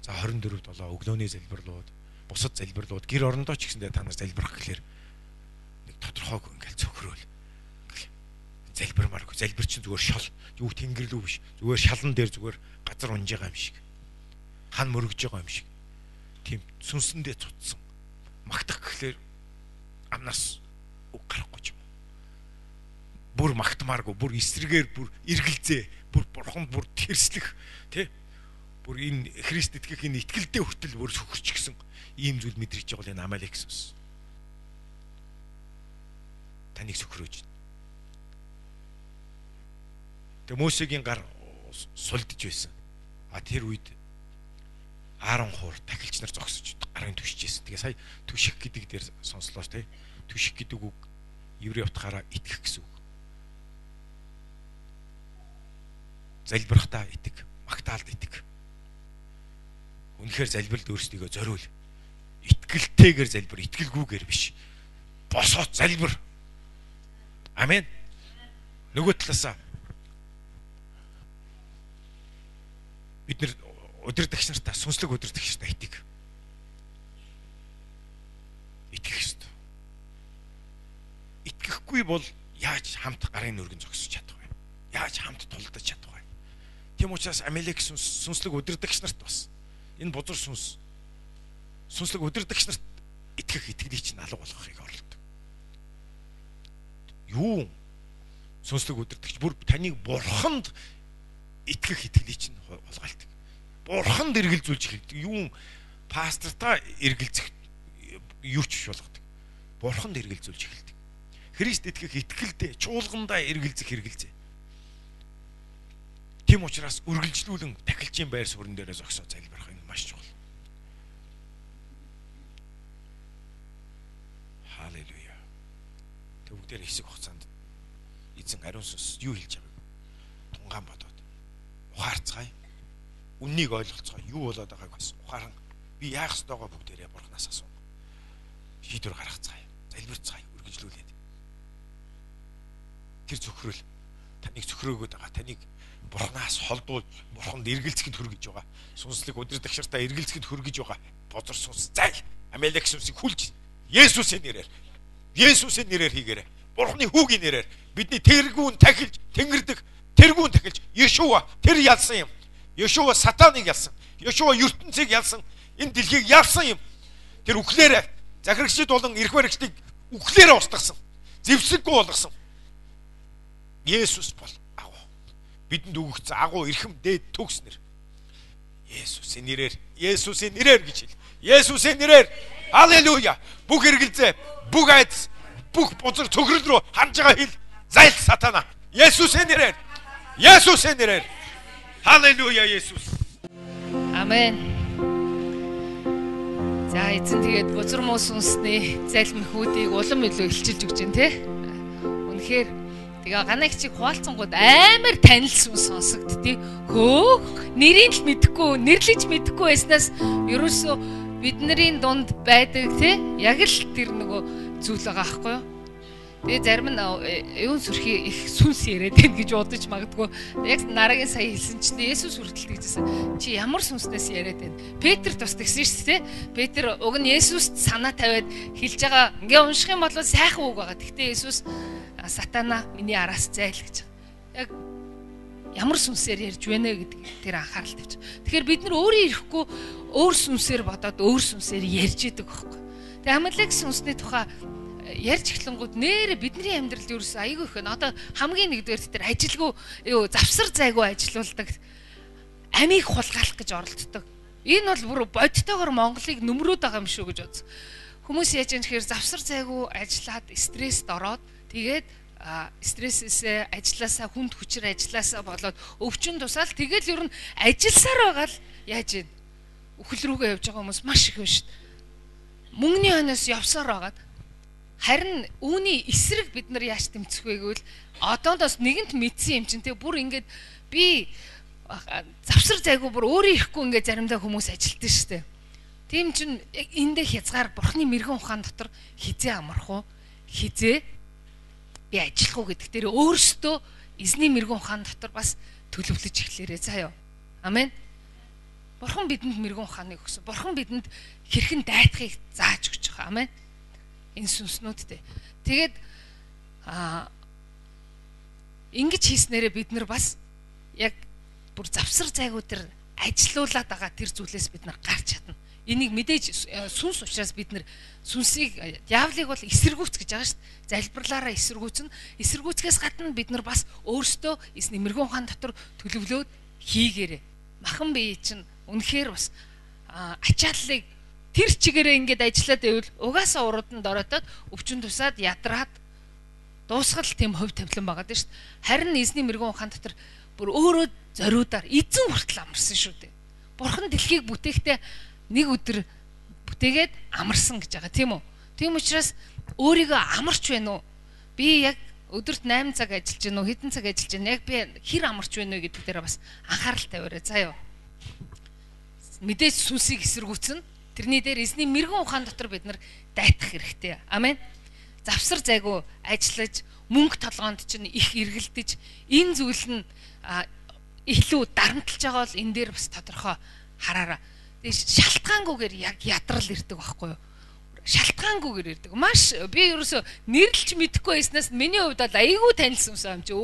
Speaker 2: за 24-7 өглөөний залбирлууд, бусад залбирлууд гэр орондоо ч гэсэндээ та нар залбирах гэхлээр нэг тодорхойг ингээл цөхрөөл. Залбирмааргүй. Залбир чинь зүгээр шол, юу тэнгэрлүү биш. Зүгээр шалан дээр зүгээр газар унж байгаа юм шиг. Хан мөргөж байгаа юм шиг. Тийм сүнсэндээ цуцсан. Магтах гэхлээр амнаас гарахгүй юм. Бүр магтмааргүй, бүр эсрэгээр бүр эргэлзээ, бүр бурханд бүр тэрслэх, тий? Бүр энэ Христ итгэх энэ итгэлдээ хүртэл бүр сөхөрч гисэн ийм зүйл мэдрэж байгаа бол энэ Амелек сүнс. Таныг сөхрөөж. Тэгээ Мөсегийн гар сулдж байсан. А тэр үед Аарон хуур тахилч нар зогсож гарын түшижсэн. Тэгээ сая түших гэдэг дээр сонслоо тий. Түших гэдэг үг еврей утгаараа итгэх гэсэн үг. залбирахтаа итэг, магтаалд итэг. Үнэхээр залбиралд өөрсдийгөө зориул. Итгэлтэйгээр залбир, итгэлгүйгээр биш. Босоод залбир. Амен. Нөгөө талаасаа бид нэр удирдагч нартаа, сүнслэг удирдагч нартай итэг. Итгэх ёстой. Итгэхгүй бол яаж хамт гарын нүргэн зогсож чадах вэ? Яаж хамт тулдаж чадах вэ? Тийм учраас Амелек сүнслэг удирдагч нарт бас энэ бузар сүнслэг удирдагч нарт итгэх итгэлийг чинь алга болгохыг оролдог. Юу? Сүнслэг удирдагч бүр таныг бурханд итгэх итгэлийг чинь олгаалдаг. Бурханд эргэлзүүлж хэлдэг. Юу пастортаа эргэлзэх юу ч биш болгодог. Бурханд эргэлзүүлж хэлдэг. Христ итгэх итгэлдээ чуулгандаа эргэлзэх хэрэгэлзээ. Тийм учраас үргэлжлүүлэн тахилчийн байр суурин дээрээ зогсоо залбирах энэ маш чухал. Халелуя. Тэг бүгдээр хэсэг хугацаанд эзэн ариун сүнс юу хэлж байгааг тунгаан бодоод ухаарцгаая. Үннийг ойлголцгоо. Юу болоод байгааг бас ухааран би яах ёстойгоо бүгдээрээ бурхнаас асуу. Шийдвэр гаргацгаая. Залбирцгаая. Үргэлжлүүлээд. Тэр зөвхрөл таныг зөвхрөөгөөд байгаа. Таныг бурхнаас холдуулж бурханд эргэлзэхэд хүргэж байгаа. Сүнслэг удирдагчартаа эргэлзэхэд хүргэж байгаа. Бозор сүнс зай. Амелек сүнсийг хүлж Есүсийн нэрээр. Есүсийн нэрээр хийгээрэй. Бурхны хүүгийн нэрээр бидний тэргүүн тахилж, тэнгэрдэг тэргүүн тахилж Йешуа тэр ялсан юм. Йешуа сатаныг ялсан. Йешуа ертөнцийг ялсан. Энэ дэлхийг ялсан юм. Тэр үхлээрээ захирагчид болон эрх баригчдыг үхлээрээ устгасан. Зэвсэггүй болгосон. Есүс бол агуу. Бидэнд өгөгдсөн агуу эрхэм дээд төгснөр. Есүсийн нэрээр, Есүсийн нэрээр гэж хэл. Есүсийн нэрээр. Халелуя. Бүх эргэлзээ, бүх айдас, бүх бузар төгрөл рүү ханж байгаа хэл. Зайл сатана. Есүсийн нэрээр. Есүсийн нэрээр. Халелуя Есүс.
Speaker 3: Амен. За эзэн тэгээд бузар муу сүнсний залмихүүдийг улам илүү илчилж өгч जैन те. Үнэхээр тэгээ ганагчийг хуваалцсангууд амар танил сүнс сонсогдтыг. Хөөх нэрийг л мэдэхгүй, нэрлэж мэдэхгүй байснаас ерөөсөө бидний дунд байдаг те. Яг л тэр нөгөө зүйл байгаа аахгүй юу? Тэгээ зарим нь юун сүрхий их сүнс яриад байна гэж бодож магадгүй. Яг нарагийн сая хэлсэн чинь Есүс хүртэл тэгжсэн. Чи ямар сүнснээс яриад байна? Петр тус тэгсэн шүү дээ. Петр уг нь Есүст санаа тавиад хэлж байгаа. Ингээ унших юм бол сайхан үг байгаа. Гэхдээ Есүс сатана миний араас зайл гэж. Яг ямар сүнсээр ярьж байна гэдэг тэр анхаарал тавьчих. Тэгэхээр бид нар өөрөө ирэхгүй өөр сүнсээр бодоод өөр сүнсээр ярьж идэг байхгүй. Тэгээ Амелек сүнсний тухай ярьж эхлэнгууд нэрэ бидний амьдралд ерөөс айгүй их. Одоо хамгийн нэгдүгээр тэр ажилгүй юу завсар зайгүй ажилуулдаг. Амийг хулгайлах гэж оролддог. Энэ бол бүр бодтойгоор Монголыг нөмрөөд байгаа юм шүү гэж бодсон. Хүмүүс яаж юм тэгэхээр завсар зайгүй ажиллаад стресст ороод тэгээд стрессээс ажилласаа хүнд хүчээр ажилласаа болоод өвчин тусаал тэгэл ер нь ажилласаар байгаа л яаж ийм үхэл рүүгээ явж байгаа хүмүүс маш их байна шүү дээ. Мөнгөний хойноос явсаар байгаад харин үүний эсрэг бид нар яаж тэмцэх вэ гэвэл одоодоос нэгэнт мэдсэн юм чинь тэг бүр ингээд би завсар зайгүй бүр өөрөө ирэхгүй ингээд заримдаа хүмүүс ажилтдаг шүү дээ. Тийм чинь эндээ хязгаар бурхны мэрэгэн ухаан дотор хизээ амарх уу? Хизээ би ажиллах уу гэдэг дээр өөрсдөө эзний мэрэгэн ухаан дотор бас төлөвлөж эхлээрэй заа юу. Амен. Бурхан бидэнд мэрэгэн ухааныг өгсөн. Бурхан бидэнд хэрхэн дайтахыг зааж өгч байгаа. Амен. Энэ сүнснүүдтэй. Тэгээд ингэж хийснээрээ бид нар бас яг бүр завсар зайгүй тэр ажилуулад байгаа тэр зүйлээс бид нар гарч чадна. Энийг мэдээж сүнс учраас бид нар сүнсийг диавлыг бол эсэргүүц гэж байгаа шүү дээ. Залбирлаараа эсэргүүцэн. Эсэргүүцгээс гадна бид нар бас өөрсдөө эзний мэрэгэн ухаан дотор төлөвлөөд хийгээрэй. Махан бие чинь үнэхээр бас ачааллыг тэр чигээрээ ингээд ажиллаад байвал угаасаа урууданд ороотод өвчин тусаад ядраад дуусгал тийм хувь тавилан байгаа дээ шүү дээ. Харин эзний мэрэгэн ухаан дотор бүр өөрөө зориудаар эзэн хүртэл амарсан шүү дээ. Бурхан дэлхийг бүтээхдээ нэг өдөр бүтээгээд амарсан гэж байгаа тийм үү? Тийм учраас өөрийгөө амарч байна уу? Би яг өдөрт 8 цаг ажиллаж гэнэ үү, хэдэн цаг ажиллаж гэнэ, яг би хэр амарч байна вэ гэдэг дээр бас анхаарал тавиарай. За юу. Мэдээж сүнсийг эсэргүүцэн. Тэрний дээр эзний мэрэгэн ухаан дотор бид нар дайтах хэрэгтэй. Амен. Завсар зайгүй ажиллаж, мөнгө толгоонд чинь их эргэлдэж, энэ зүйл нь илүү дарамтлж байгаа бол энэ дээр бас тодорхой хараараа. Тэгээ шалтгаангүйгээр яг ядрал ирдэг байхгүй юу? Шалтгаангүйгээр ирдэг. Маш би ерөөсө нэрлэлж мэдэхгүй байснаас миний хувьд бол айгүй танилсан юм чи.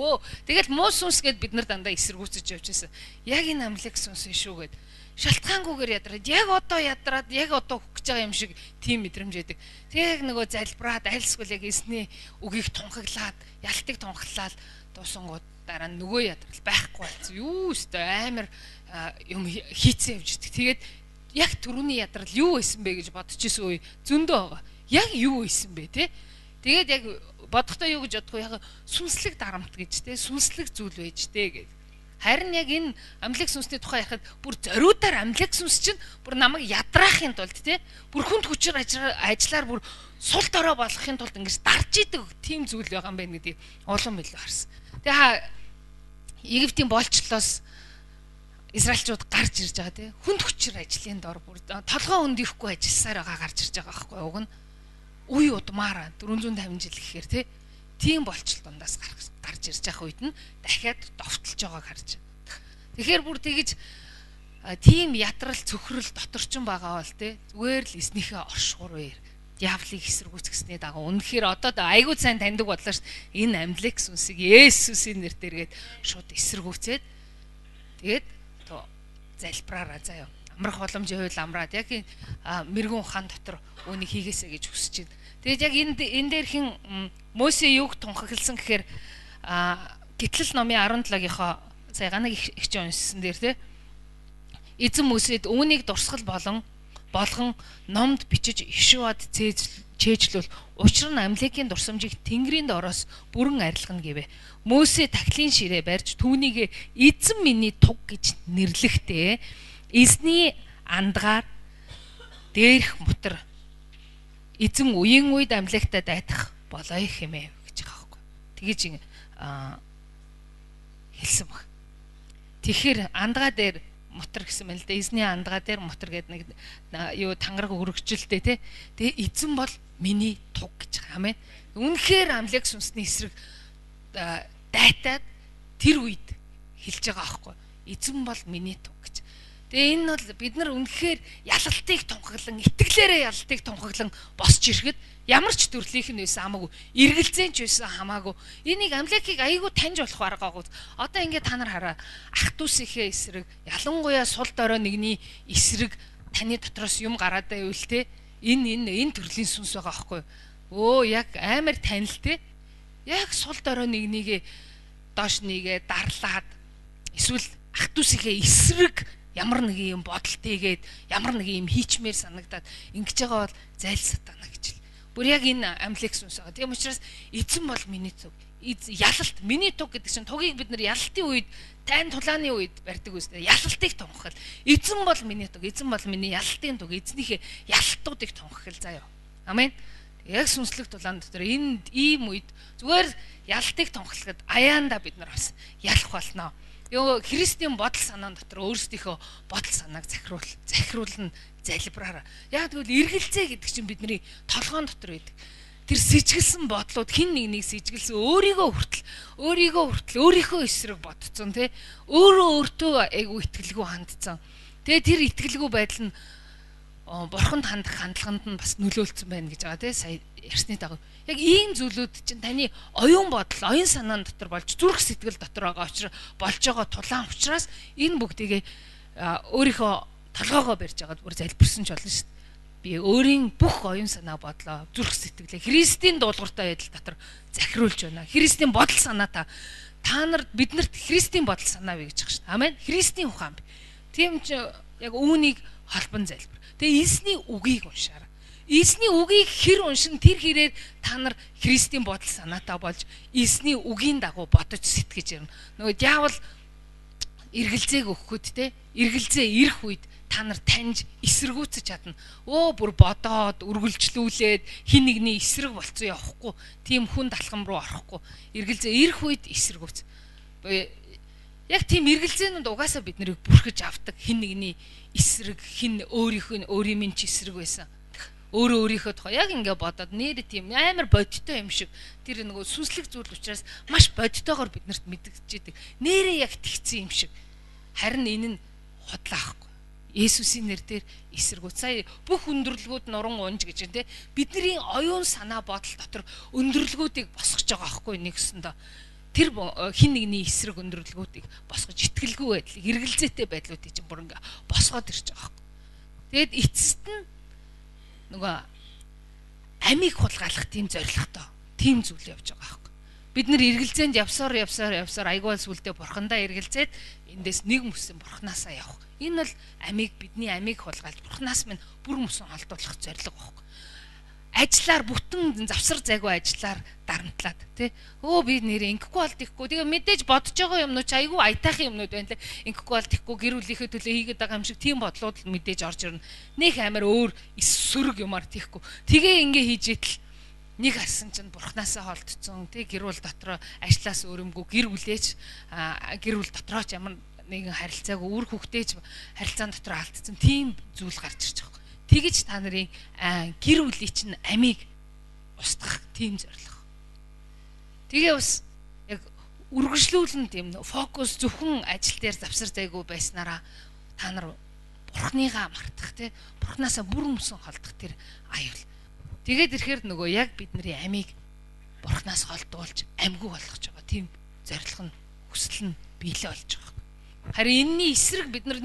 Speaker 3: Тэгэл муу сүнс гэд бид нар дандаа эсэргүүцэж явж байсан. Яг энэ амлаг сүнс шүү гэд. Шалтгаангүйгээр ядраад яг одоо ядраад яг одоо хөх гэж байгаа юм шиг тийм мэдрэмж байдаг. Тэг нөгөө залбираад айлсгүй яг эсний үгийг тунхаглаад, ялтыг тунхаглаад дуусангууд дараа нөгөө ядрал байхгүй болсон. Юу өстой амар юм хийцэн явж идэг. Тэгээд яг түрүүний ядрал юу байсан бэ гэж бодож исэн үе зөндөө байгаа. Яг юу байсан бэ те? Тэгээд яг бодохдоо юу гэж бодох вэ? Яг сүнслэг дарамт гэж те, сүнслэг зүйл байж те гэдэг. Харин яг энэ амлаг сүнсний тухай ярихад бүр зориудаар амлаг сүнс чинь бүр намайг ядраахын тулд те, бүр хүнд хүчээр ажиллаар бүр сул дорой болгохын тулд ингэж дарж идэг тийм зүйл байгаа юм байна гэдгийг улам илүү харсан. Тэгээ Египтийн болчлоос Израильчууд гарч ирж байгаа те, хүнд хүчээр ажлын дор бүр толгоо өндөхгүй ажилласаар байгаа гарч ирж байгаа байхгүй уг нь үе удмаараа 450 жил гэхээр те, тийм болчлт дундаас гарч ирж байгаа үед нь дахиад довтолж байгааг харж байна. Тэгэхээр бүр тэгэж тийм ядрал цөхрөл доторчин байгаа бол те, зүгээр л эснийхээ оршихур үер диавлыг эсэргүүцгэсний дагуу үнэхээр одоо айгүй сайн таньдаг бодлоо ш. Энэ амлаг сүнсийг Есүсийн нэрээр гээд шууд эсэргүүцээд тэгээд залбираараа заяа. Амрах боломжийн хууль амраад яг мэрэгэн ухаан дотор үүнийг хийгээсэй гэж хүсэж байна. Тэгээд яг энэ дээр хин Мосе юуг тунхагласан гэхээр Гитлэл номын 17-гийнхоо сая ганаг их уншсан дээр те, эзэн Мосед үүнийг дурсгал болгон номд бичиж ишувад чэйжлүүл учир нь амликийн дурсамжийг Тэнгэрийн доороос бүрэн арилгана гэвэ. Мосе тахлын ширээ барьж түүнийг эзэн миний туг гэж нэрлэхдээ эзний андгаар дээрх мутар эзэн үеийн үед амлагтаа дайтах болоо хэмэв гэж байгаа байхгүй. Тэгэж хэлсэн баг. Тэгэхээр андгаа дээр мутар гэсэн мэл дээ. Эзний андгаа дээр мутар гэдэг нэг юу тангараг өргөжлөлтэй те. Тэгээ эзэн бол миний туг гэж байгаа. Амин. Үнэхээр амлаг сүнсний эсрэг дайтаад тэр үед хэлж байгаа аахгүй. Эзэн бол миний туг гэж. Тэгээ энэ бол бид нар үнэхээр ялалтыг тунхаглан, итгэлээрээ ялалтыг тунхаглан босч ирэхэд ямар ч төрлийнх нь байсан хамаагүй, эргэлзээч байсан хамаагүй. Энийг амлагийг айгүй таньж болох аргагүй. Одоо ингээд та нар хараа. Ах дүүсийнхээ эсрэг, ялангуяа сул дорой нэгний эсрэг таны дотроос юм гараад байвал те. Энэ төрлийн сүнс байгаа аахгүй. Яг амар танил те. Яг сул дорой нэгнийгээ доош нэгээ дарлаад эсвэл ах дүүсийнхээ эсрэг ямар нэг юм бодолтойгээд ямар нэг юм хийчмээр санагдаад ингэж байгаа бол зайл сатана гэж л. Бүр яг энэ амлаг сүнс байгаа. Тийм учраас эзэн бол миний туг. Ялалт миний туг гэдэг чинь тугийг бид нар ялалтын үед, тайн тулааны үед барьдаг үстэй. Ялалтыг тунхагл. Эзэн бол миний туг. Эзэн бол миний ялалтын туг. Эзнийхээ ялалтуудыг тунхагл заяа. Амен. Яг сүнслэг тулаан дотор энэ ийм үед зүгээр ялалтыг тунхаглахад аяанда бид нар бас ялах болно. Ёо Христийн бодол санаан дотор өөрсдийнхөө бодол санааг захируулна залбираараа. Яг тэгвэл эргэлзээ гэдэг чинь бидний толгоон дотор байдаг. Тэр сэжгэлсэн бодлууд хин нэг сэжгэлсэн өөрийгөө өөрийнхөө эсрэг бодцсон тий. Өөртөө айгу итгэлгүй хандсан. Тэгээ тэр итгэлгүй байдал нь бурханд хандах хандлаганд нь бас нөлөөлсөн байна гэж байгаа тий. Сая ярьсны дагуу. Яг ийм зүйлүүд чинь таны оюун бодол, оюун санаан дотор болж зүрх сэтгэл дотор байгаа учраас болж байгаа тулаан учраас энэ бүгдийг өөрийнхөө толгоогоо барьж агаад бүр залбирсан ч болно шүү дээ. Би өөрийн бүх оюун санаа бодлоо, зүрх сэтгэлээ Христийн дуулууртай байдал дотор захируулж байна. Христийн бодол санаа та нар биднэрт Христийн бодол санаа вэ гэж байгаа шүү дээ. Амен. Христийн ухаан. Тийм ч яг үүнийг холбон залбир. Тэгээ эзний үгийг уншаарай. Эзний үгийг хэр уншин тэр хэрээр та нар Христийн бодол санаатай болж эзний үгийн дагуу бодож сэтгэж ирнэ. Нөгөө диавол эргэлзээг өгөхөд те эргэлзээ ирэх үед та нар таньж эсэргүүцэж чадна. Бүр бодоод үргэлжлүүлээд хин нэгний эсрэг болцсон явахгүй. Тийм хүн далхам руу орохгүй. Эргэлзээ ирэх үед эсэргүүц. Яг тийм эргэлзээнүүд угаасаа бид нарыг бүрхэж авдаг. Хин нэгний эсрэг, хин өөрийн минь ч эсрэг байсан. Өөрийнхөө тухай яг ингэ бодоод нэр тийм амар бодиттой юм шиг тэр нөгөө сүнслэг зүйл учраас маш бодитойгоор биднэрт мэдэгдэж идэг. Нэрээ яг тэгсэн юм шиг. Харин энэ нь худлаахгүй. Есүсийн нэрээр эсэргүүц. Сая бүх өндөрлгүүд нуран унж гэж байна те. Бидний оюун санаа бодол дотор өндөрлгүүдийг босгож байгаа байхгүй нэгсэндээ. Тэр хин нэгний эсрэг өндөрлгүүдийг босгож итгэлгүй байдлыг эргэлзээтэй байдлуудыг чинь бүр ингээ босгоод ирж байгаа байхгүй. Тэгэд эцэст нь нөгөө амийг хулгайлах тийм зорилготой тийм зүйл явж байгаа байхгүй. Бид нэр эргэлзээнд явсаар айгуул сүлдээ бурхандаа эргэлзээд эндээс нэг мөсөн бурхнаасаа явах. Энэ бол бидний амийг хулгайлж бурхнаас минь бүр мөсөн алдуулах зорилго байхгүй. Ажлаар бүтэн завсар зайгүй ажлаар дарамтлаад тий. Би нэр ингэхгүй бол тийхгүй. Тэгээ мэдээж бодож байгаа юмнууд ч айгүй аятайхан юмнууд байна лээ. Ингэхгүй бол тийхгүй гэр бүлийнхээ төлөө хийгээд байгаа юм шиг тийм бодлууд л мэдээж орж ирнэ. Нэг амар өөр эсвэрг юмар тийхгүй. Тэгээ ингээ хийж идэл нэг асан чинь бурхнаасаа холдсон тий. Гэр бүл дотроо ажлаас өөрөмгүй гэр бүлээч гэр бүл дотроо ч ямар нэгэн харилцаагүй үр хөвгтэйч харилцаан дотроо алдсан тийм зүйл гарч ирж байгаа. Тэгэж та нарын гэр бүлийн чинь амийг устгах тийм зорилго. Тэгээ бас яг үргэлжлүүлэн тийм фокус зөвхөн ажил дээр завсар зайгүй байснараа та нар бурхныгаа мартах тий. Бурхнаасаа бүр өмсөн холдох тэр аюул. Тэгээд ирэхээр нөгөө яг бидний амийг бурхнаас холдуулж амьгүй болгож байгаа тийм зорилго нь хүсэл нь биелээ болж байгаа. Харин энэний эсрэг бид нар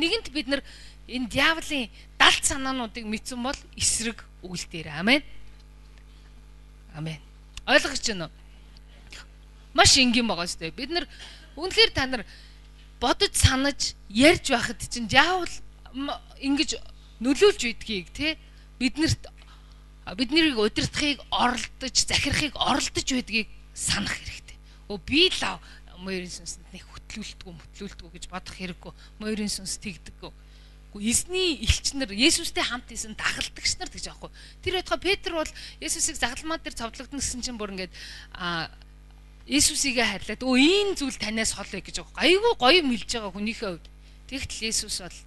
Speaker 3: энэ диаволын далд санаануудыг мэдсэн бол эсрэг үйл дээр. Амен. Амен. Ойлгож байна уу? Маш энгийн байгаа шүү дээ. Бид нар үнэхээр та нар бодож санаж ярьж байхад чинь диавол ингэж нөлөөлж үйдгийг тий биднийг удирдахыг оролдож захирахыг оролдож байдгийг санах хэрэгтэй. Би лав моёрын сүнсэнд нэг хөтлүүлдэггүй гэж бодох хэрэггүй. Моёрын сүнс тэгдэггүй. Эзний элчнэр Есүстэй хамт исэн дагалдагч нар гэж аахгүй. Тэр байтугай Петр бол Есүсийг загалмаа дээр цовдлогдсон гэсэн чинь бүр ингээд Есүсийгээ харьлаад энэ зүйл танаас хол гэж аахгүй. Айгүй гоё мэлж байгаа хүнийхээ хувьд. Тэгтэл Есүс бол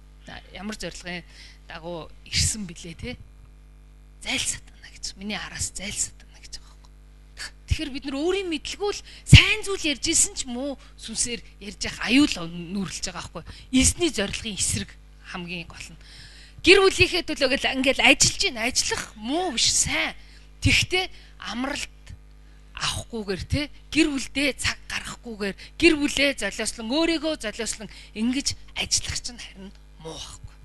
Speaker 3: ямар зорилгын дагуу ирсэн билээ те. Зайлсатана гэж. Миний араас зайлсатана гэж байгаа аахгүй. Тэгэхээр бид нар өөрийн мэдлгүй л сайн зүйл ярьж исэн ч муу сүнсээр ярьж явах аюул нүүрлж байгаа аахгүй. Эзний зорилгын эсрэг хамгийн гол нь. Гэр бүлийнхээ төлөө ингээл ажиллаж ийн ажиллах муу биш сайн. Тэгтээ амралт авахгүйгээр те гэр бүлдээ цаг гаргахгүйгээр гэр бүлээ золиослон өөрийгөө золиослон ингэж ажиллах чинь харин муу байхгүй.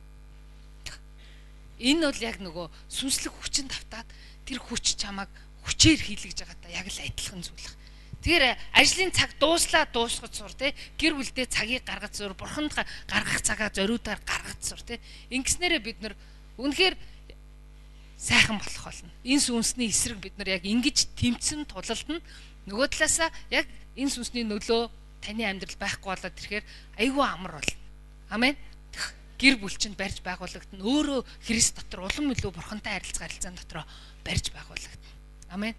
Speaker 3: Энэ бол яг нөгөө сүнслэг хүчин давтаад тэр хүч чамайг хүчээр хийлгэж байгаа та яг л адилхан зүйл. Тэгэхээр ажлын цаг дуусгаж сур те гэр бүлдээ цагийг гаргаж сур бурханд гаргах цагаа зориудаар гаргаж сур те ингэснээрээ бид нар үнэхээр сайхан болох болно. Энэ сүнсний эсрэг бид нар яг ингэж тэмцэн тулалд нь нөгөө талаасаа яг энэ сүнсний нөлөө таны амьдрал байхгүй болоод ирэхээр айгүй амар болно. Амен. Гэр бүл чинь барьж байгуулагдана. Өөрөө Христ дотор улам илүү бурхантай харилцаан дотор барьж байгуулагдана. Амен.